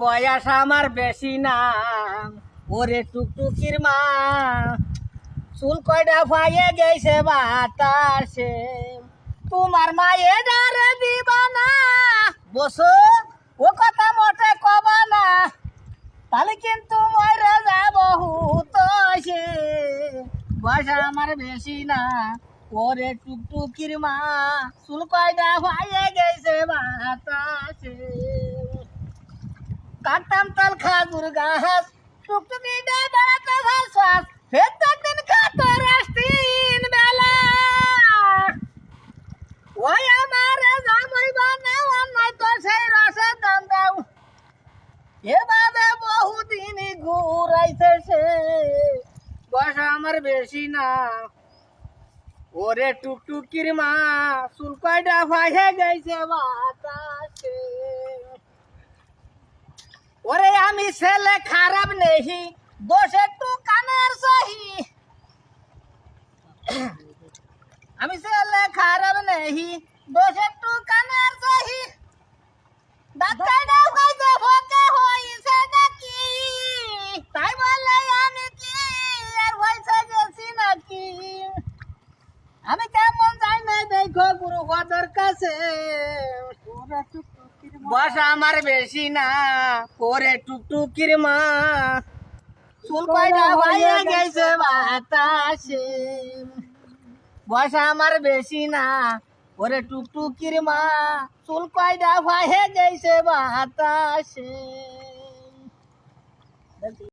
বয়স আমার বেশি না, ওরে টুকটুকির মা, চুল কয়টা ফাইয়ে গেছে বাতাসে, তোমার মায়ে ডারে দিবা না, বসো ও কথা মোটে কবা না, তাহলে কিন্তু মরে যাব হুতোষে। বয়স আমার বেশি না, ওরে টুকটুকির মা, চুল কয়টা ফাইয়ে গেছে বাতাসে। কাটতাম তাল খাজুর গাছ, টুকটুকি দিয়ে বেড়াতে ভাসাস, ফেরত দিন খাতো রাস তিন বেলা। ওই আমার জামাই বানাও নাই তো সেই রসের দাম দাও, এভাবে বহুদিন ঘুরাইছে সে। বয়স আমার বেশি না, ওরে টুকটুকির মা, চুল কয়টা ফাইয়ে গেছে বাতাসে। ওরে আমি ছেলে খারাপ নেহি, দোষ একটু কানের সহি, আমি ছেলে খারাপ নেহি, দোষ একটু কানের সহি, ডাক্তারটাও কইছে ফকে হইছে নাকি, তাই বলে আমি কি আর হইছে গেছি নাকি। আমি কেমন যাই না দেখো গুরু হজর কাছে। বয়স আমার বেশি না, ওরে টুকটুকির মা, চুল কয়টা ভাইয়া গেছে বাতাসে। বয়স আমার বেশি না, ওরে টুকটুকির মা, চুল কয়টা ভাইয়া গেছে বাতাসে।